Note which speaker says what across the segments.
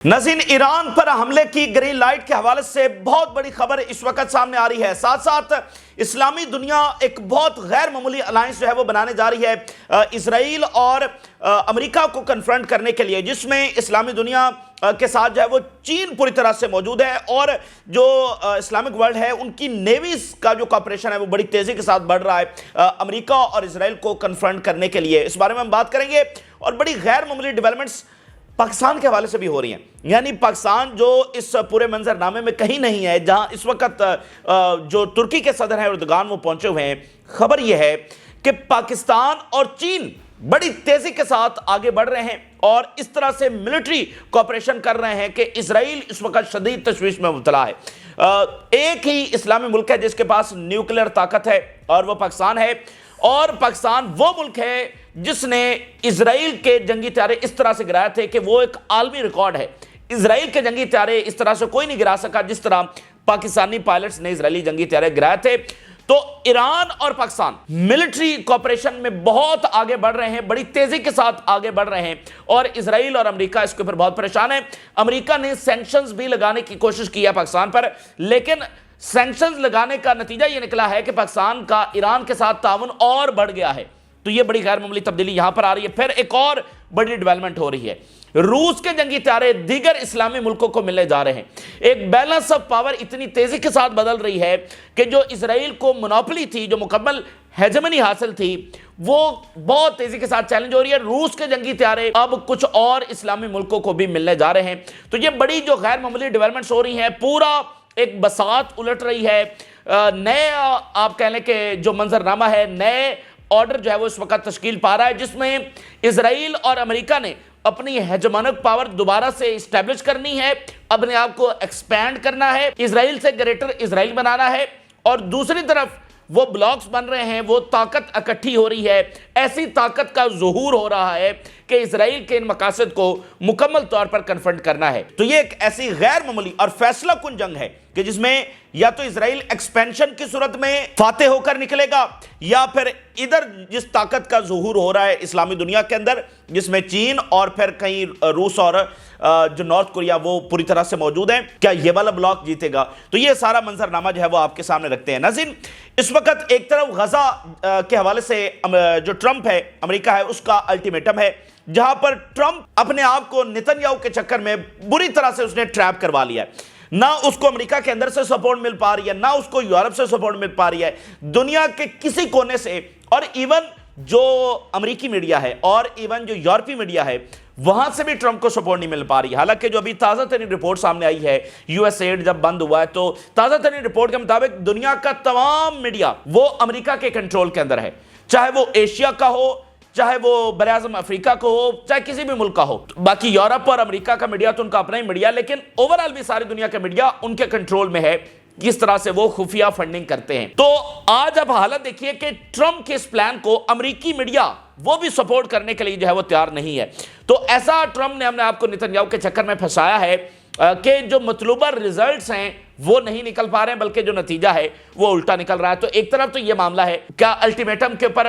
Speaker 1: नाज़रीन, ईरान पर हमले की ग्रीन लाइट के हवाले से बहुत बड़ी खबर इस वक्त सामने आ रही है। साथ साथ इस्लामी दुनिया एक बहुत गैर मामूली अलायंस जो है वो बनाने जा रही है इसराइल और अमेरिका को कन्फ्रंट करने के लिए, जिसमें इस्लामी दुनिया के साथ जो है वो चीन पूरी तरह से मौजूद है और जो इस्लामिक वर्ल्ड है उनकी नेवीज का जो कॉपरेशन है वो बड़ी तेज़ी के साथ बढ़ रहा है अमेरिका और इसराइल को कन्फ्रंट करने के लिए। इस बारे में हम बात करेंगे और बड़ी गैर मामूली डेवलपमेंट्स पाकिस्तान के हवाले से भी हो रही हैं। यानी पाकिस्तान जो इस पूरे मंजरनामे में कहीं नहीं है, जहां इस वक्त जो तुर्की के सदर हैं एर्दोगान वो पहुंचे हुए हैं। खबर यह है कि पाकिस्तान और चीन बड़ी तेजी के साथ आगे बढ़ रहे हैं और इस तरह से मिलिट्री कोऑपरेशन कर रहे हैं कि इजराइल इस वक्त शदीद तशवीश में मुब्तला है। एक ही इस्लामी मुल्क है जिसके पास न्यूक्लियर ताकत है और वो पाकिस्तान है, और पाकिस्तान वो मुल्क है जिसने इजराइल के जंगी त्यारे इस तरह से गिराए थे कि वो एक आलमी रिकॉर्ड है। इजराइल के जंगी त्यारे इस तरह से कोई नहीं गिरा सका जिस तरह पाकिस्तानी पायलट्स ने इजरायली जंगी त्यारे गिराए थे। तो ईरान और पाकिस्तान मिलिट्री कोऑपरेशन में बहुत आगे बढ़ रहे हैं, बड़ी तेजी के साथ आगे बढ़ रहे हैं और इजराइल और अमेरिका इसके ऊपर बहुत परेशान है। अमेरिका ने सैंक्शंस भी लगाने की कोशिश की है पाकिस्तान पर, लेकिन सैंक्शंस लगाने का नतीजा यह निकला है कि पाकिस्तान का ईरान के साथ ताउन और बढ़ गया है। तो यह बड़ी गैर मामूली तब्दीली यहां पर आ रही है। फिर एक और बड़ी डेवलपमेंट हो रही है, रूस के जंगी त्यारे दीगर इस्लामी मुल्कों को मिलने जा रहे हैं। एक बैलेंस ऑफ पावर इतनी तेजी के साथ बदल रही है कि जो इजराइल को मोनोपोली थी, जो मुकम्मल हेजेमनी हासिल थी, वो बहुत तेजी के साथ चैलेंज हो रही है। रूस के जंगी त्यारे अब कुछ और इस्लामी मुल्कों को भी मिलने जा रहे हैं। तो ये बड़ी जो गैर मामूली डेवलपमेंट्स हो रही हैं, पूरा एक बसात उलट रही है। नए आप कह लें कि जो मंजरनामा है, नए ऑर्डर जो है वो इस वक्त तश्कील पा रहा है, जिसमें इजराइल और अमेरिका ने अपनी हेजेमोनिक पावर दोबारा से इस्टेब्लिश करनी है, अपने आप को एक्सपैंड करना है, इजराइल से ग्रेटर इजराइल बनाना है, और दूसरी तरफ वो ब्लॉक्स बन रहे हैं, वो ताकत इकट्ठी हो रही है। ऐसी ताकत का ज़ुहूर हो रहा है कि इजराइल के इन मकासद को मुकम्मल तौर पर कन्फ्रंट करना है। तो ये एक ऐसी गैर मामूली और फैसला कुन जंग है कि जिसमें या तो इजराइल एक्सपेंशन की सूरत में फातेह होकर निकलेगा, या फिर इधर जिस ताकत का ज़ुहूर हो रहा है इस्लामी दुनिया के अंदर, जिसमें चीन और फिर कहीं रूस और जो नॉर्थ कोरिया वो पूरी तरह से मौजूद है, क्या ये वाला ब्लॉक जीतेगा? तो ये सारा मंजरनामा जो है वो आपके सामने रखते हैं। नाज़रीन, इस वक्त एक तरफ गजा के हवाले से जो ट्रंप है, अमेरिका है, उसका अल्टीमेटम है, जहां पर ट्रंप अपने आप को नेतन्याहू के चक्कर में बुरी तरह से उसने ट्रैप करवा लिया है। ना उसको अमेरिका के अंदर से सपोर्ट मिल पा रही है, ना उसको यूरोप से सपोर्ट मिल पा रही है, दुनिया के किसी कोने से। और इवन जो अमेरिकी मीडिया है और इवन जो यूरोपीय मीडिया है, वहां से भी ट्रंप को सपोर्ट नहीं मिल पा रही। हालांकि जो अभी ताज़ा तरीन रिपोर्ट सामने आई है, यूएसएड जब बंद हुआ है, तो ताज़ा तरीन रिपोर्ट के मुताबिक दुनिया का तमाम मीडिया वो अमेरिका के कंट्रोल के अंदर है, चाहे वो एशिया का हो, चाहे वो बराज़म अफ्रीका को हो, चाहे किसी भी मुल्क का हो। बाकी यूरोप और अमेरिका का मीडिया तो उनका अपना ही मीडिया, लेकिन ओवरऑल भी सारी दुनिया का मीडिया उनके कंट्रोल में है, किस तरह से वो खुफिया फंडिंग करते हैं। तो आज अब हालत देखिए कि ट्रंप के इस प्लान को अमेरिकी मीडिया वो भी सपोर्ट करने के लिए जो है वो तैयार नहीं है। तो ऐसा ट्रंप ने अपने आपको नेतन्याहू के चक्कर में फंसाया है कि जो मतलूबा रिजल्ट्स हैं वो नहीं निकल पा रहे हैं, बल्कि जो नतीजा है वो उल्टा निकल रहा है। तो एक तरफ तो ये मामला है, क्या अल्टीमेटम के ऊपर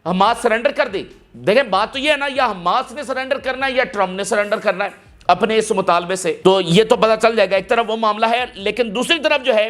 Speaker 1: हमास सरेंडर कर दी? देखें, बात तो ये है ना, या हमास ने सरेंडर करना है या ट्रंप ने सरेंडर करना है अपने इस मुतालबे से, तो ये तो पता चल जाएगा। एक तरफ वो मामला है, लेकिन दूसरी तरफ जो है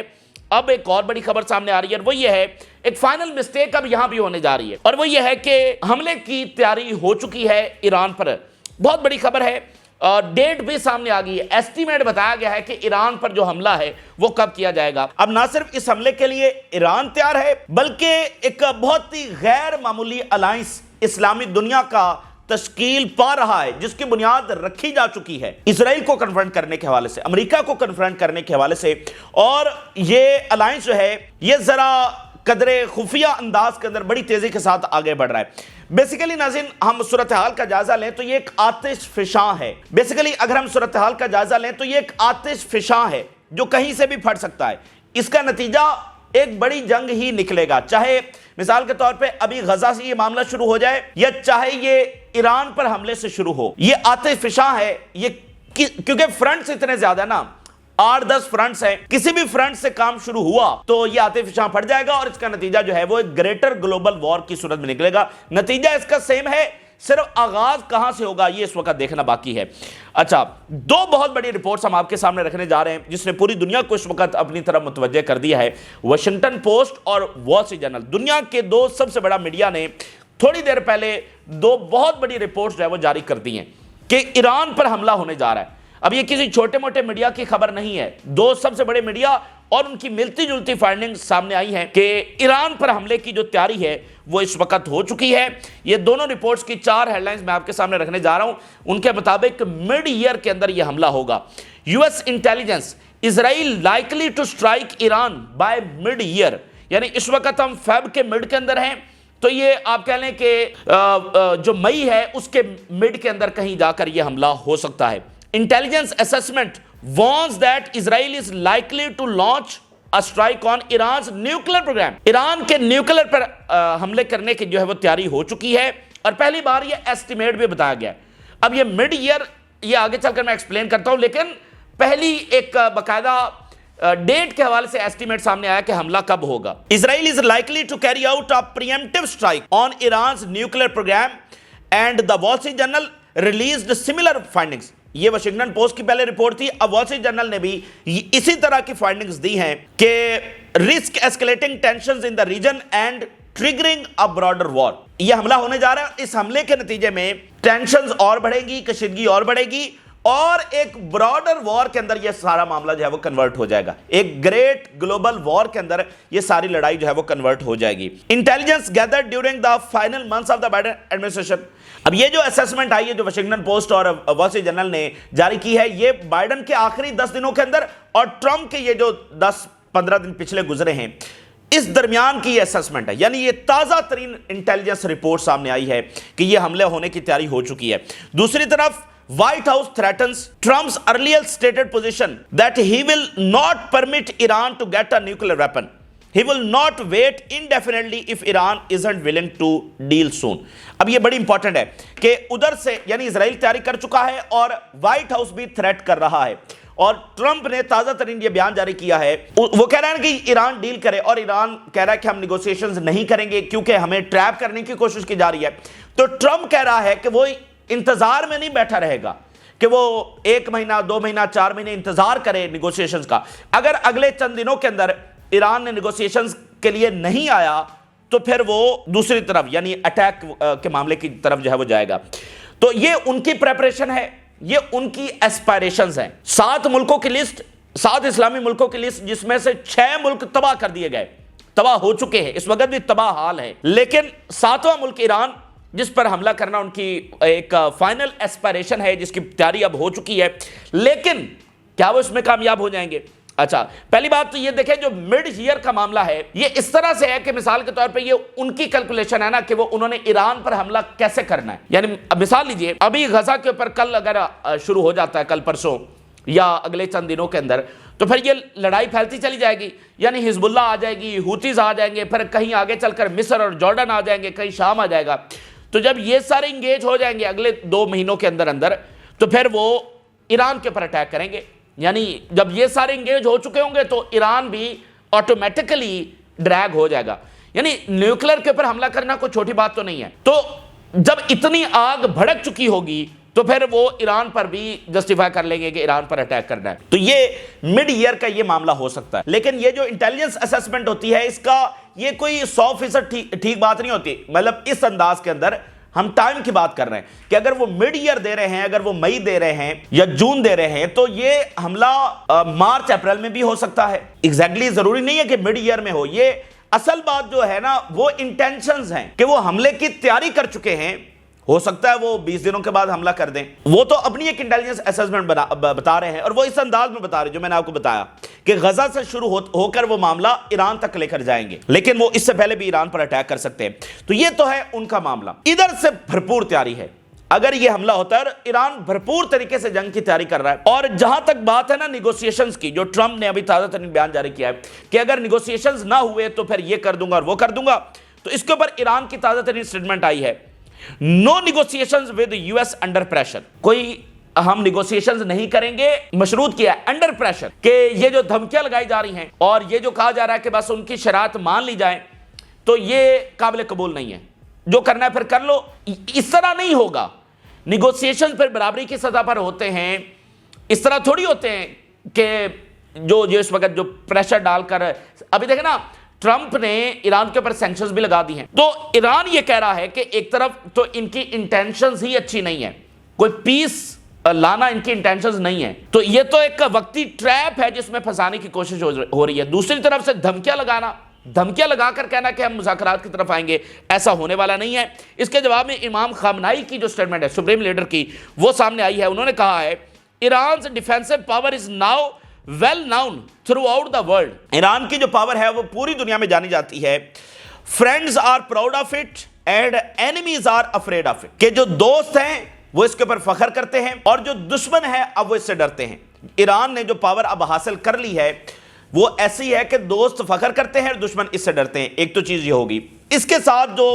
Speaker 1: अब एक और बड़ी खबर सामने आ रही है, और वो ये है एक फाइनल मिस्टेक अब यहां भी होने जा रही है, और वो ये है कि हमले की तैयारी हो चुकी है ईरान पर। बहुत बड़ी खबर है, डेट भी सामने आ गई है, एस्टीमेट बताया गया है कि ईरान पर जो हमला है वो कब किया जाएगा। अब ना सिर्फ इस हमले के लिए ईरान तैयार है, बल्कि एक बहुत ही गैर मामूली अलायंस इस्लामी दुनिया का तश्कील पा रहा है, जिसकी बुनियाद रखी जा चुकी है इजराइल को कन्फ्रंट करने के हवाले से, अमेरिका को कन्फ्रंट करने के हवाले से। और ये अलायंस जो है ये जरा कदरे खुफिया अंदाज के अंदर बड़ी तेजी के साथ आगे बढ़ रहा है। बेसिकली नाज़रीन, हम सूरत हाल का जायजा लें तो ये एक आतिश फिशां है। बेसिकली अगर हम सूरत हाल का जायजा लें तो ये एक आतिश फिशां है जो कहीं से भी फट सकता है। इसका नतीजा एक बड़ी जंग ही निकलेगा, चाहे मिसाल के तौर पे अभी गजा से ये मामला शुरू हो जाए या चाहे ये ईरान पर हमले से शुरू हो। ये आतिश फिशां है ये, क्योंकि फ्रंट्स इतने ज्यादा ना, 8-10 फ्रंट्स हैं, किसी भी फ्रंट से काम शुरू हुआ तो ये आतिश फिशां फट जाएगा और इसका नतीजा जो है वो एक ग्रेटर ग्लोबल वॉर की सूरत में निकलेगा। नतीजा इसका सेम है صرف آغاز کہاں سے ہوگا یہ اس وقت دیکھنا باقی ہے۔ اچھا، دو بہت بڑی رپورٹس ہم آپ کے سامنے رکھنے جا رہے ہیں جس نے پوری دنیا کو اس وقت اپنی طرف متوجہ کر دیا ہے۔ واشنگٹن پوسٹ اور وال اسٹریٹ جرنل، دنیا کے دو سب سے بڑا میڈیا نے تھوڑی دیر پہلے دو بہت بڑی رپورٹس جو ہے وہ جاری کر دی ہیں کہ ایران پر حملہ ہونے جا رہا ہے۔ اب یہ کسی چھوٹے موٹے میڈیا کی خبر نہیں ہے، دو سب سے بڑے میڈیا اور ان کی ملتی جلتی فائنڈنگ سامنے آئی ہیں کہ ایران پر حملے کی جو تیاری ہے وہ اس وقت ہو چکی ہے۔ یہ دونوں رپورٹس کی 4 ہیڈ لائنز میں آپ کے سامنے رکھنے جا رہا ہوں۔ ان کے مطابق مڈ ایئر کے اندر یہ حملہ ہوگا۔ U S intelligence, Israel likely to strike Iran by mid air, یعنی اس وقت ہم فیب کے مڈ کے اندر ہیں، تو یہ آپ کہہ لیں کہ جو مئی ہے اس کے مڈ کے اندر کہیں جا کر یہ حملہ ہو سکتا ہے۔ Intelligence assessment warns that Israel is likely to launch a strike on Iran's nuclear program۔ Iran کے نیوکلر پر حملے کرنے کی جو ہے وہ تیاری ہو چکی ہے، اور پہلی بار یہ ایسٹیمیٹ بھی بتایا گیا ہے۔ اب یہ مڈ ایئر یہ آگے چل کر میں ایکسپلین کرتا ہوں، لیکن پہلی ایک باقاعدہ ڈیٹ کے حوالے سے ایسٹیمیٹ سامنے آیا کہ حملہ کب ہوگا۔ Israel is likely to carry out a preemptive strike on Iran's nuclear program and the Wall Street Journal released similar findings۔ یہ واشنگٹن پوسٹ کی پہلے رپورٹ تھی، اب وال اسٹریٹ جرنل نے بھی اسی طرح کی فائنڈنگز دی ہیں کہ risk escalating tensions in the region and triggering a broader war. یہ حملہ ہونے جا رہا ہے، اس حملے کے نتیجے میں ٹینشنز اور بڑھے گی، کشیدگی اور بڑھے گی، اور ایک براڈر وار کے اندر یہ سارا معاملہ جو ہے وہ کنورٹ ہو جائے گا، ایک گریٹ گلوبل وار کے اندر یہ ساری لڑائی جو ہے وہ کنورٹ ہو جائے گی۔ Intelligence gathered during the final months of the Biden administration. اب یہ جو اسیسمنٹ آئی ہے جو واشنگٹن پوسٹ اور وال اسٹریٹ جرنل نے جاری کی ہے، یہ بائیڈن کے آخری 10 دنوں کے اندر اور ٹرمپ کے یہ جو 10-15 دن پچھلے گزرے ہیں اس درمیان کی یہ اسیسمنٹ ہے، یعنی یہ تازہ ترین انٹیلیجنس رپورٹ سامنے آئی ہے کہ یہ حملے ہونے کی تیاری ہو چکی ہے۔ دوسری طرف White House threatens Trump's earlier stated position that he will not permit Iran to get a nuclear weapon. He will not wait indefinitely if Iran isn't willing to deal soon. اب یہ بڑی امپورٹنٹ ہے کہ ادھر سے یعنی اسرائیل تیاری کر چکا ہے اور وائٹ ہاؤس بھی تھریٹ کر رہا ہے، اور ٹرمپ نے تازہ ترین یہ بیان جاری کیا ہے، وہ کہہ رہا ہے کہ ایران ڈیل کرے، اور ایران کہہ رہا ہے کہ ہم نیگوسیشنز نہیں کریں گے کیونکہ ہمیں ٹریپ کرنے کی کوشش کی جا رہی ہے۔ تو ٹرمپ کہہ رہا ہے کہ وہ انتظار میں نہیں بیٹھا رہے گا کہ وہ 1 مہینہ 2 مہینہ 4 مہینے انتظار کرے نیگوسیشنز کا۔ اگر اگلے چند دنوں کے اندر ایران نے نیگوسیشنز کے لیے نہیں آیا تو پھر وہ دوسری طرف یعنی اٹیک کے معاملے کی طرف جو ہے وہ جائے گا۔ تو یہ ان کی پریپریشن ہے، یہ ان کی ایسپائریشنز ہیں۔ 7 ملکوں کی لسٹ، 7 اسلامی ملکوں کی لسٹ، جس میں سے 6 ملک تباہ کر دیے گئے، تباہ ہو چکے ہیں، اس وقت بھی تباہ حال ہے، لیکن 7واں ملک ایران جس پر حملہ کرنا ان کی ایک فائنل ایسپائریشن ہے، جس کی تیاری اب ہو چکی ہے، لیکن کیا وہ اس میں کامیاب ہو جائیں گے؟ اچھا، پہلی بات تو یہ دیکھیں جو مڈ ایئر کا معاملہ ہے یہ اس طرح سے ہے کہ مثال کے طور پہ یہ ان کی کیلکولیشن ہے نا کہ وہ انہوں نے ایران پر حملہ کیسے کرنا ہے۔ یعنی مثال لیجئے ابھی غزہ کے اوپر کل اگر شروع ہو جاتا ہے، کل پرسوں یا اگلے چند دنوں کے اندر، تو پھر یہ لڑائی پھیلتی چلی جائے گی، یعنی حزب اللہ آ جائے گی، ہوتیز آ جائیں گے، پھر کہیں آگے چل کر مصر اور جارڈن آ جائیں گے، کہیں شام آ جائے گا۔ تو جب یہ سارے انگیج ہو جائیں گے اگلے 2 مہینوں کے اندر تو پھر وہ ایران کے اوپر اٹیک کریں گے، یعنی جب یہ سارے انگیج ہو چکے ہوں گے تو ایران بھی آٹومیٹکلی ڈریگ ہو جائے گا۔ یعنی نیوکلر کے اوپر حملہ کرنا کوئی چھوٹی بات تو نہیں ہے۔ تو جب اتنی آگ بھڑک چکی ہوگی تو پھر وہ ایران پر بھی جسٹیفائی کر لیں گے کہ ایران پر اٹیک کرنا ہے۔ تو یہ مڈ ایئر کا یہ معاملہ ہو سکتا ہے، لیکن یہ جو انٹیلیجنس اسیسمنٹ ہوتی ہے اس کا یہ کوئی 100% ٹھیک بات نہیں ہوتی۔ مطلب اس انداز کے اندر ہم ٹائم کی بات کر رہے ہیں کہ اگر وہ مڈ ایئر دے رہے ہیں، اگر وہ مئی دے رہے ہیں یا جون دے رہے ہیں، تو یہ حملہ مارچ اپریل میں بھی ہو سکتا ہے۔ ایگزیکٹلی ضروری نہیں ہے کہ مڈ ایئر میں ہو۔ یہ اصل بات جو ہے نا وہ انٹینشنز ہیں کہ وہ حملے کی تیاری کر چکے ہیں، ہو سکتا ہے وہ 20 دنوں کے بعد حملہ کر دیں۔ وہ تو اپنی ایک انٹیلیجنس اسیسمنٹ بتا رہے ہیں، اور وہ اس انداز میں بتا رہے ہیں جو میں نے آپ کو بتایا کہ غزہ سے شروع ہو کر وہ معاملہ ایران تک لے کر جائیں گے، لیکن وہ اس سے پہلے بھی ایران پر اٹیک کر سکتے ہیں۔ تو یہ تو ہے ان کا معاملہ۔ ادھر سے بھرپور تیاری ہے، اگر یہ حملہ ہوتا ہے اور ایران بھرپور طریقے سے جنگ کی تیاری کر رہا ہے۔ اور جہاں تک بات ہے نا نیگوسیشنز کی، جو ٹرمپ نے ابھی تازہ ترین بیان جاری کیا ہے کہ اگر نیگوسیشنز نہ ہوئے تو پھر یہ کر دوں گا اور وہ کر دوں گا، تو اس کے اوپر ایران کی تازہ ترین سٹیٹمنٹ آئی ہے، no negotiations with U S under pressure, کوئی ہم نیگوسیشنز نہیں کریں گے، مشروط کیا ہے انڈر پریشر، کہ یہ جو دھمکیاں لگائی جا رہی ہیں اور یہ جو کہا جا رہا ہے کہ بس ان کی شرائط مان لی جائیں، تو یہ قابل قبول نہیں ہے۔ جو करना है फिर कर लो, इस तरह नहीं होगा। निगोशिएशन फिर बराबरी की सतह पर होते हैं, इस तरह थोड़ी होते हैं कि जो इस वक्त जो प्रेशर डालकर, अभी देखें ना ट्रंप ने ईरान के ऊपर सैंक्शंस भी लगा दी हैं। तो ईरान ये कह रहा है कि एक तरफ तो इनकी इंटेंशंस ही अच्छी नहीं है, कोई पीस लाना इनकी इंटेंशंस नहीं है, तो ये तो एक वक्ती ट्रैप है जिसमें फंसाने की कोशिश हो रही है। दूसरी तरफ से धमकियां लगाकर कहना कि हम मुज़ाकरात की तरफ आएंगे, ऐसा होने वाला नहीं है। इसके जवाब में इमाम खामनाई की जो स्टेटमेंट है सुप्रीम लीडर की, वो सामने आई है। उन्होंने कहा है Iran defensive power is now well known through out the world. Iran की जो पावर है वो पूरी दुनिया में जानी जाती है। Friends are proud of it and enemies are afraid of it, कि जो दोस्त हैं वो इसके ऊपर फख्र करते हैं और जो दुश्मन है अब वो इससे डरते हैं। ईरान ने जो पावर अब हासिल कर ली है वो ऐसी है कि दोस्त फख्र करते हैं और दुश्मन इससे डरते हैं। एक तो चीज ये होगी। इसके साथ जो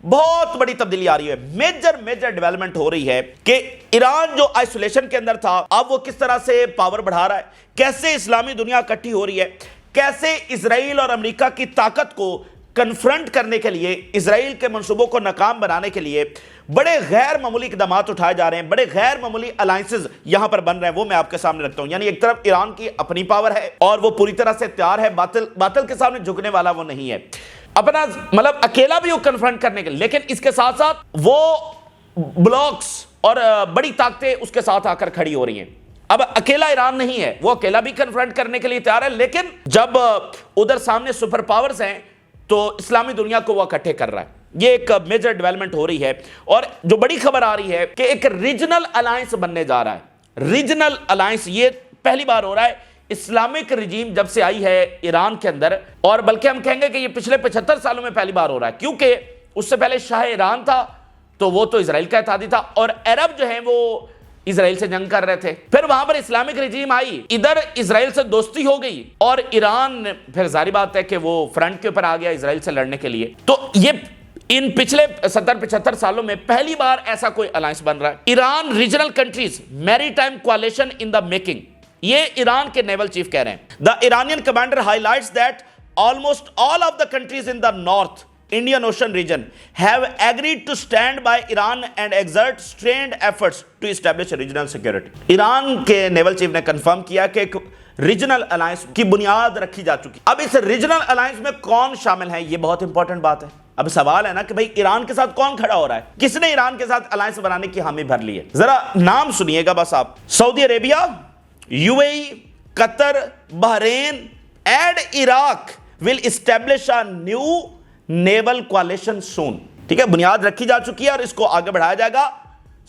Speaker 1: बहुत बड़ी तब्दीली आ रही है, मेजर डेवलपमेंट हो रही है कि ईरान जो आइसोलेशन के अंदर था अब वो किस तरह से पावर बढ़ा रहा है, कैसे इस्लामी दुनिया इकट्ठी हो रही है, कैसे इजराइल और अमेरिका की ताकत को कन्फ्रंट करने के लिए, इजराइल के मंसूबों को नाकाम बनाने के लिए बड़े गैर मामूली इकदाम उठाए जा रहे हैं, बड़े गैर मामूली अलायंसेस यहां पर बन रहे हैं, वो मैं आपके सामने रखता हूं। यानी एक तरफ ईरान की अपनी पावर है और वो पूरी तरह से तैयार है, बातिल के सामने झुकने वाला वो नहीं है, अपना मतलब अकेला भी वो कन्फ्रंट करने के लिए, लेकिन इसके साथ साथ वो ब्लॉक्स और बड़ी ताकतें उसके साथ आकर खड़ी हो रही हैं। अब अकेला ईरान नहीं है, वो अकेला भी कन्फ्रंट करने के लिए तैयार है, लेकिन जब उधर सामने सुपर पावर्स हैं तो इस्लामी दुनिया को वो इकट्ठे कर रहा है। ये एक मेजर डेवलपमेंट हो रही है और जो बड़ी खबर आ रही है कि एक रीजनल अलायंस बनने जा रहा है। रीजनल अलायंस ये पहली बार हो रहा है इस्लामिक रिजीम जब से आई है ईरान के अंदर, और बल्कि हम कहेंगे कि ये पिछले 75 सालों में पहली बार हो रहा है, क्योंकि उससे पहले शाह ईरान था तो वो तो इजराइल का इत्तेहादी था और अरब जो है वो इजराइल से जंग कर रहे थे। फिर वहां पर इस्लामिक रिजीम आई, इधर इजराइल से दोस्ती हो गई और ईरान फिर जारी बात है कि वो फ्रंट के ऊपर आ गया इजराइल से लड़ने के लिए। तो ये इन पिछले 70-75 सालों में पहली बार ऐसा कोई अलायंस बन रहा है। Iran regional countries maritime कोalition in the making, ये ईरान के नेवल चीफ कह रहे हैं। The Iranian commander highlights that almost all of the countries in the north Indian Ocean region have agreed to stand by Iran and exert strained efforts to establish regional security. Iran के naval chief ने confirm किया कि एक regional alliance की बुनियाद रखी जा चुकी। अब इस रीजनल अलायंस में कौन शामिल है, ये बहुत इंपॉर्टेंट बात है। अब सवाल है ना कि भाई ईरान के साथ कौन खड़ा हो रहा है, किसने ईरान के साथ अलायंस बनाने की हामी भर ली है। जरा नाम सुनिएगा बस आप। Saudi Arabia, UAE, Qatar, Bahrain and Iraq will establish a new naval coalition soon. ठीक है, बुनियाद रखी जा चुकी है और इसको आगे बढ़ाया जाएगा।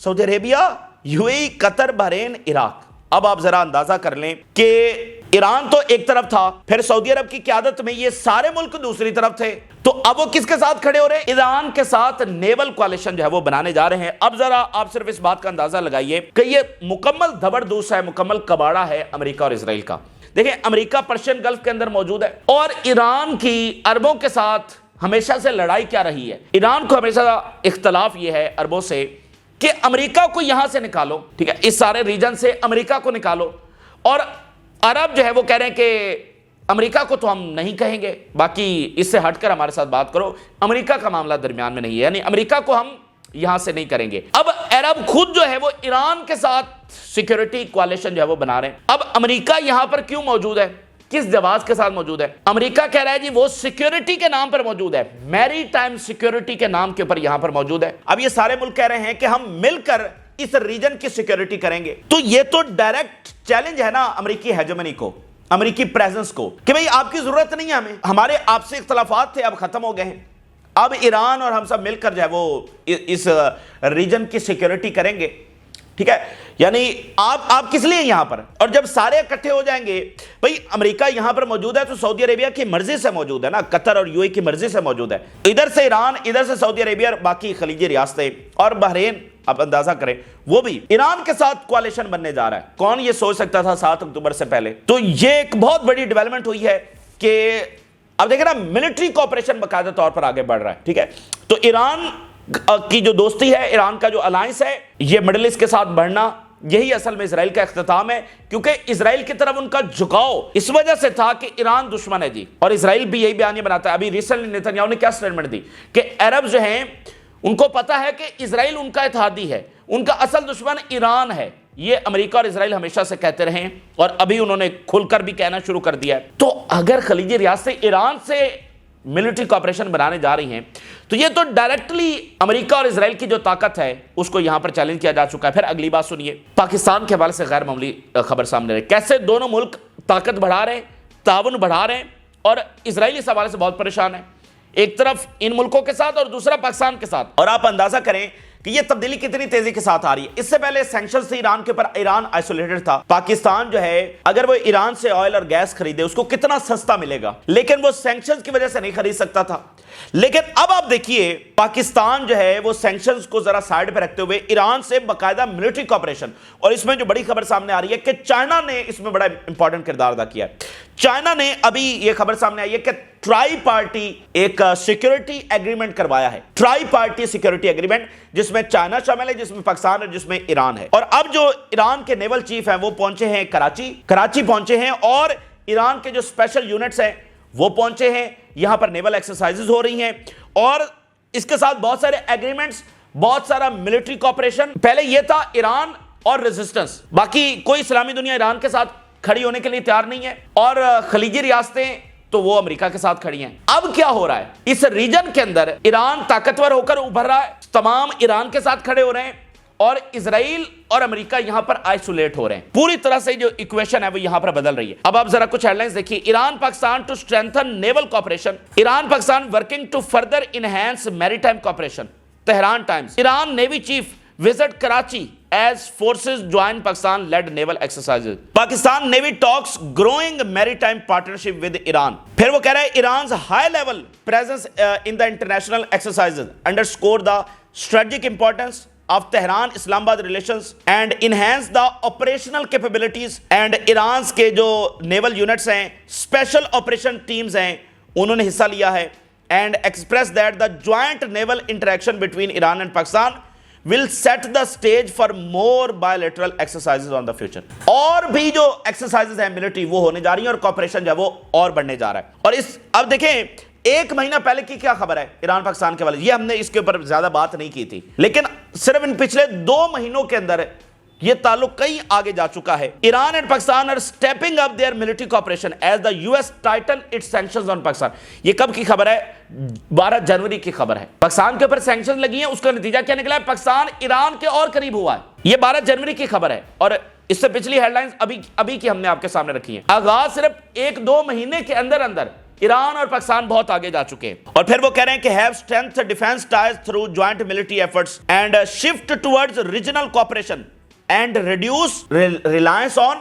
Speaker 1: Saudi Arabia, UAE, Qatar, Bahrain, Iraq. अब आप जरा अंदाजा कर लें कि ईरान तो एक तरफ था, फिर सऊदी अरब की क़यादत में ये सारे मुल्क दूसरी तरफ थे, तो अब वो किसके साथ खड़े हो रहे हैं? ईरान के साथ नेवल कोalition जो है वो बनाने जा रहे हैं। अब जरा आप सिर्फ इस बात का अंदाजा लगाइए कि ये मुकम्मल धबरदूस है, मुकम्मल कबाड़ा है अमेरिका और इसराइल का। देखिए, अमेरिका पर्शियन गल्फ के अंदर मौजूद है और ईरान की अरबों के साथ हमेशा से लड़ाई क्या रही है। ईरान को हमेशा इख्तलाफ ये है अरबों से कि अमेरिका को यहां से निकालो, ठीक है, इस सारे रीजन से अमेरिका को निकालो, और अरब जो है वो कह रहे हैं कि अमेरिका को तो हम नहीं कहेंगे, बाकी इससे हटकर हमारे साथ बात करो, अमेरिका का मामला दरमियान में नहीं है, यानी अमेरिका को हम यहां से नहीं करेंगे। अब अरब खुद जो है वो ईरान के साथ सिक्योरिटी कोalition जो है वो बना रहे हैं। अब अमेरिका यहां पर क्यों मौजूद है, किस जवाब के साथ मौजूद है? अमेरिका कह रहा है जी वो सिक्योरिटी के नाम पर मौजूद है, मैरीटाइम सिक्योरिटी के नाम के ऊपर यहां पर मौजूद है। अब ये सारे मुल्क कह रहे हैं कि हम मिलकर इस रीजन की सिक्योरिटी करेंगे, तो ये तो डायरेक्ट चैलेंज है ना अमेरिकी हेजेमनी को, अमेरिकी प्रेजेंस को, कि भाई आपकी जरूरत नहीं है हमें, हमारे आपसे इख्तलाफात थे अब खत्म हो गए हैं, अब ईरान और हम सब मिलकर जो है वो इस रीजन की सिक्योरिटी करेंगे। ठीक है, यानी आप किस लिए यहां पर, और जब सारे इकट्ठे हो जाएंगे, भाई अमेरिका यहां पर मौजूद है तो सऊदी अरेबिया की मर्जी से मौजूद है ना, कतर और यूएई की मर्जी से मौजूद है, इधर से ईरान, इधर से सऊदी अरेबिया और बाकी खलीजी रियासतें और बहरीन, आप अंदाजा करें वो भी ईरान के साथ कोalition बनने जा रहा है। कौन ये सोच सकता था 7 अक्टूबर से पहले? तो ये एक बहुत बड़ी डेवलपमेंट हुई है कि अब देखिए ना, मिलिट्री कोऑपरेशन बाकायदा तौर पर आगे बढ़ रहा है। ठीक है, तो ईरान की जो दोस्ती है, ईरान का जो अलायंस है, ये मिडिल ईस्ट के साथ बढ़ना, یہی اصل میں اسرائیل کا اختتام ہے، کیونکہ اسرائیل کی طرف ان کا جھکاؤ اس وجہ سے تھا کہ ایران دشمن ہے جی، اور اسرائیل بھی یہی بیانیہ بناتا ہے۔ ابھی ریسنٹلی نیتنیاہو نے کیا سٹیٹمنٹ دی کہ عرب جو ہیں ان کو پتا ہے کہ اسرائیل ان کا اتحادی ہے، ان کا اصل دشمن ایران ہے، یہ امریکہ اور اسرائیل ہمیشہ سے کہتے رہے ہیں، اور ابھی انہوں نے کھل کر بھی کہنا شروع کر دیا ہے۔ تو اگر خلیجی ریاستیں ایران سے ملٹری کوآپریشن بنانے جا رہی ہیں تو یہ تو ڈائریکٹلی امریکہ اور اسرائیل کی جو طاقت ہے اس کو یہاں پر چیلنج کیا جا چکا ہے۔ پھر اگلی بات سنیے، پاکستان کے حوالے سے غیر معمولی خبر سامنے رہی، کیسے دونوں ملک طاقت بڑھا رہے ہیں، تعاون بڑھا رہے ہیں، اور اسرائیل اس حوالے سے بہت پریشان ہے، ایک طرف ان ملکوں کے ساتھ اور دوسرا پاکستان کے ساتھ۔ اور آپ اندازہ کریں کہ یہ تبدیلی کتنی تیزی کے ساتھ آ رہی ہے۔ اس سے پہلے سینکشنز تھے ایران کے اوپر، ایران آئسولیٹڈ تھا، پاکستان جو ہے اگر وہ ایران سے آئل اور گیس خریدے اس کو کتنا سستا ملے گا، لیکن وہ سینکشنز کی وجہ سے نہیں خرید سکتا تھا۔ لیکن اب آپ دیکھیے پاکستان جو ہے وہ سینکشنز کو ذرا سائیڈ پہ رکھتے ہوئے ایران سے باقاعدہ ملٹری کوآپریشن، اور اس میں جو بڑی خبر سامنے آ رہی ہے کہ چائنا نے اس میں بڑا امپورٹنٹ کردار ادا کیا ہے۔ چائنا نے ابھی یہ خبر سامنے آئی ہے کہ ٹرائی پارٹی ایک سیکیورٹی ایگریمنٹ کروایا ہے، ٹرائی پارٹی سیکیورٹی ایگریمنٹ، جس میں چائنا شامل ہے، جس میں پاکستان ہے، جس میں ایران ہے۔ اور اب جو ایران کے نیول چیف ہیں وہ پہنچے ہیں کراچی پہنچے ہیں، اور ایران کے جو اسپیشل یونٹس ہیں وہ پہنچے ہیں، یہاں پر نیول ایکسرسائزز ہو رہی ہیں، اور اس کے ساتھ بہت سارے ایگریمنٹس، بہت سارا ملٹری کوآپریشن۔ پہلے یہ تھا ایران اور ریزسٹنس، باقی کوئی اسلامی دنیا ایران کے ساتھ کھڑی ہونے کے لیے تیار نہیں ہے، اور خلیجی ریاستیں تو وہ امریکہ کے ساتھ کھڑی ہیں۔ اب کیا ہو رہا ہے اس ریجن کے اندر، ایران طاقتور ہو کر ابھر رہا ہے، تمام ایران کے ساتھ کھڑے ہو رہے ہیں، اور اسرائیل اور امریکہ یہاں پر آئسولیٹ ہو رہے ہیں۔ پوری طرح سے جو ایکویشن ہے وہ یہاں پر بدل رہی ہے۔ اب آپ ذرا کچھ ہیڈ لائنز دیکھیے، Iran Pakistan to strengthen naval cooperation, Iran Pakistan working to further enhance maritime cooperation, Tehran Times, Iran navy chief visit Karachi as forces join Pakistan led naval exercises. Pakistan Navy talks growing maritime partnership with Iran. پھر وہ کہہ رہے ہیں Iran's high level presence in the international exercises underscore the strategic importance of Tehran Islamabad relations and enhance the operational capabilities. And Iran's کے جو naval units ہیں، special operation teams ہیں، انہوں نے حصہ لیا ہے، and express that the joint naval interaction between Iran and Pakistan will set the stage for more bilateral exercises on the future. اور بھی جو exercises ہیں ملٹری وہ ہونے جا رہی ہیں، اور کوآپریشن جو ہے وہ اور بڑھنے جا رہا ہے۔ اور اب دیکھیں ایک مہینہ پہلے کی کیا خبر ہے ایران پاکستان کے والے، یہ ہم نے اس کے اوپر زیادہ بات نہیں کی تھی، لیکن صرف ان پچھلے 2 مہینوں کے اندر یہ تعلق کئی آگے جا چکا ہے۔ Iran and Pakistan are stepping up their military cooperation as the US tighten its sanctions on Pakistan. یہ کب کی خبر ہے؟ 12 جنوری کی خبر ہے۔ پاکستان کے اوپر سینکشن لگی ہیں، اس کا نتیجہ کیا نکلا ہے؟ پاکستان ایران کے اور قریب ہوا ہے۔ یہ 12 جنوری کی خبر ہے، اور اس سے پچھلی ہیڈ لائنز ابھی کی ہم نے آپ کے سامنے رکھی ہیں۔ آغاز صرف 1-2 مہینے کے اندر ایران اور پاکستان بہت آگے جا چکے ہیں۔ اور پھر وہ کہہ رہے ہیں کہ have strength defense ties through joint military efforts and shift towards regional cooperation and reduce reliance on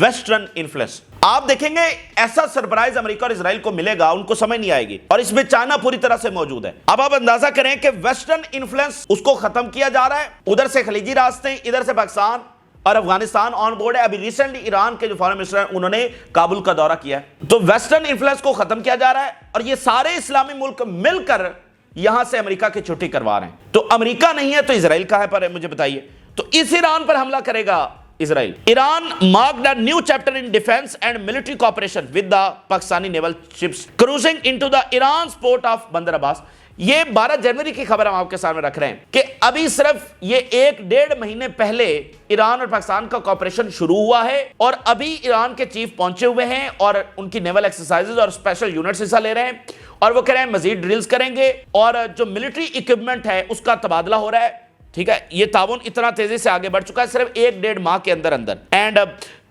Speaker 1: western influence. آپ دیکھیں گے ایسا سرپرائز امریکہ اور اسرائیل کو ملے گا، ان کو سمجھ نہیں آئے گی، اور اس میں چائنا پوری طرح سے موجود ہے۔ اب آپ اندازہ کریں کہ ویسٹرن انفلوئنس اس کو ختم کیا جا رہا ہے، ادھر سے خلیجی راستے، ادھر سے پاکستان اور افغانستان آن بورڈ ہے۔ ابھی ریسنٹلی ایران کے جو فارن منسٹر ہیں انہوں نے کابل کا دورہ کیا ہے، تو ویسٹرن انفلوئنس کو ختم کیا جا رہا ہے، اور یہ سارے اسلامی ملک مل کر یہاں سے امریکہ کی چھٹی کروا رہے ہیں۔ تو امریکہ نہیں ہے تو اسرائیل کہاں ہے پر مجھے بتائیے؟ تو اس ایران پر حملہ کرے گا اسرائیل۔ Iran marked a new chapter in defense and military cooperation with the Pakistani naval ships cruising into the Iran's port of Bandar Abbas. یہ 12 جنوری کی خبر ہم آپ کے سامنے رکھ رہے ہیں کہ ابھی صرف یہ 1-1.5 مہینے پہلے ایران اور پاکستان کا کوآپریشن شروع ہوا ہے، اور ابھی ایران کے چیف پہنچے ہوئے ہیں اور ان کی نیول ایکسرسائزز اور اسپیشل یونٹس حصہ لے رہے ہیں، اور وہ کہہ رہے ہیں مزید ڈرلز کریں گے، اور جو ملٹری اکوپمنٹ ہے اس کا تبادلہ ہو رہا ہے۔ ٹھیک ہے، یہ تعاون اتنا تیزی سے آگے بڑھ چکا ہے صرف 1-1.5 ماہ کے اندر۔ And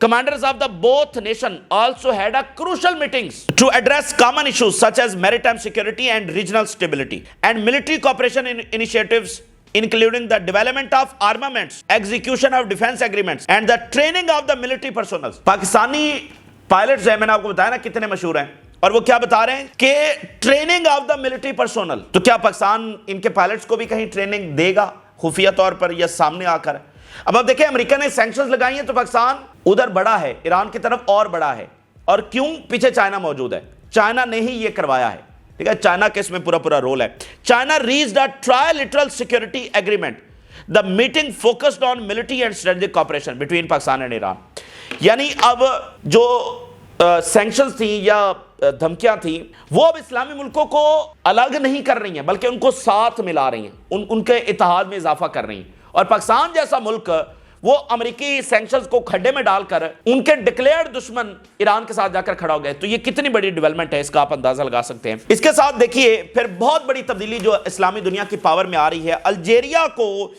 Speaker 1: commanders of the both nation also had a crucial meetings to address common issues such as maritime security and regional stability and military cooperation initiatives including the development of armaments, execution of defense agreements and the training of the military personnel. Pakistani pilots ہیں، میں نے آپ کو بتایا نا کتنے مشہور ہیں، اور وہ کیا بتا رہے ہیں کہ training of the military personal. تو کیا پاکستان ان کے پائلٹس کو بھی کہیں ٹریننگ دے گا خفیہ طور پر یا سامنے آ کر؟ اب آپ دیکھیں امریکہ نے سینکشنز لگائی ہیں تو پاکستان ادھر بڑا ہے، ایران کی طرف اور بڑا ہے، اور کیوں؟ پیچھے چائنا موجود ہے، چائنا نے ہی یہ کروایا ہے۔ ٹھیک ہے، چائنا کے اس میں پورا رول ہے۔ China reached a trilateral security agreement the meeting focused on military and strategic cooperation between Pakistan and Iran. यानी अब जो सैंक्शंस थी या धमकियां थी वो अब इस्लामी मुल्कों को अलग नहीं कर रही हैं, बल्कि उनको साथ मिला रही हैं, उनके इत्तेहाद में इजाफा कर रही हैं। और पाकिस्तान जैसा मुल्क वो अमेरिकी सैंक्शंस को खड्डे में डालकर उनके डिक्लेयर्ड दुश्मन ईरान के साथ जाकर खड़ा हो गए। तो ये कितनी बड़ी डेवलपमेंट है, इसका आप अंदाजा लगा सकते हैं। इसके साथ देखिए फिर बहुत बड़ी तब्दीली जो इस्लामी दुनिया की पावर में आ रही है। अल्जीरिया को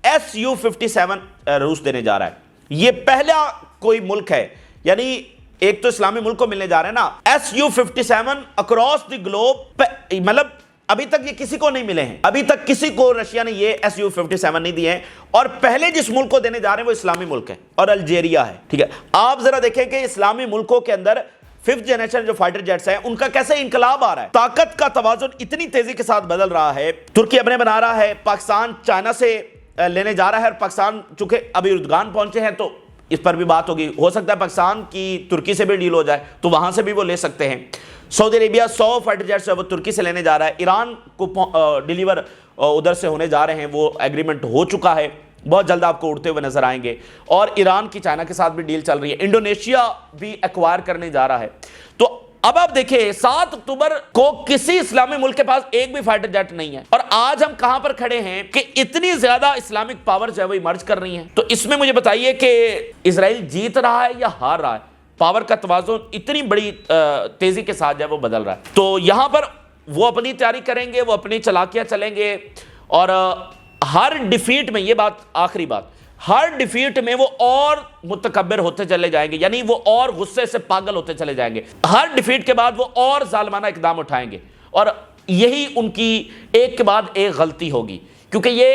Speaker 1: Su-57 रूस देने जा रहा है। ये पहला कोई मुल्क है, यानी एक तो इस्लामी मुल्क को मिलने जा रहे हैं ना, Su-57 अक्रॉस द ग्लोब, मतलब अभी तक ये किसी को नहीं मिले हैं, अभी तक किसी को रशिया ने ये Su-57 नहीं दिए हैं। और पहले जिस मुल्क को देने जा रहे हैं वो इस्लामी मुल्क है और अल्जीरिया है। ठीक है, आप जरा देखें कि इस्लामी मुल्कों के अंदर 5th जनरेशन जो फाइटर जेट्स हैं उनका कैसे इनकलाब आ रहा है। ताकत का तवाजुन इतनी तेजी के साथ बदल रहा है। तुर्की अपने बना रहा है, पाकिस्तान चाइना से लेने जा रहा है, और पाकिस्तान चूंकि अभी उर्दगान पहुंचे हैं तो इस पर भी बात होगी। हो सकता है पाकिस्तान की तुर्की से भी डील हो जाए तो वहां से भी वो ले सकते हैं। सऊदी अरेबिया 100 फाइटर जेट्स वो तुर्की से लेने जा रहा है। ईरान को डिलीवर उधर से होने जा रहे हैं, वो एग्रीमेंट हो चुका है, बहुत जल्द आपको उड़ते हुए नजर आएंगे। और ईरान की चाइना के साथ भी डील चल रही है। इंडोनेशिया भी एक्वायर करने जा रहा है। तो अब आप देखिए 7 अक्टूबर को किसी इस्लामी मुल्क के पास एक भी फाइटर जेट नहीं है, और आज हम कहां पर खड़े हैं कि इतनी ज्यादा इस्लामिक पावर जो है वो इमर्ज कर रही हैं। तो इसमें मुझे बताइए कि इजराइल जीत रहा है या हार रहा है? पावर का तवाज़ुन इतनी बड़ी तेजी के साथ जो है वो बदल रहा है। तो यहां पर वो अपनी तैयारी करेंगे, वो अपनी चालाकियां चलेंगे, और हर डिफीट में, ये बात आखिरी बात, हर डिफीट में वो और मुतकब्बिर होते चले जाएंगे, यानी वो और गुस्से से पागल होते चले जाएंगे। हर डिफीट के बाद वो और जालिमाना इकदाम उठाएंगे, और यही उनकी एक के बाद एक गलती होगी, क्योंकि ये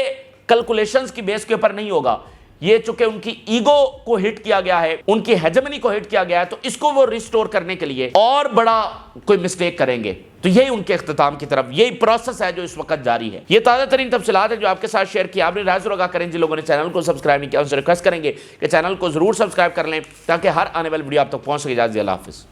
Speaker 1: कैलकुलेशंस की बेस के ऊपर नहीं होगा। ये चूंकि उनकी ईगो को हिट किया गया है, उनकी हेजेमनी को हिट किया गया है, तो इसको वो रिस्टोर करने के लिए और बड़ा कोई मिस्टेक करेंगे। तो यही उनके इख्तिताम की तरफ यही प्रोसेस है जो इस वक्त जारी है। ये ताज़ा तरीन तफसीलात है जो आपके साथ शेयर किया। आपने राय जरूर करें, जिन लोगों ने चैनल को सब्सक्राइब नहीं किया उनसे रिक्वेस्ट करेंगे कि चैनल को जरूर सब्सक्राइब कर लें ताकि हर आने वाली वीडियो आप तक पहुंच सके। अल्लाह हाफिज़।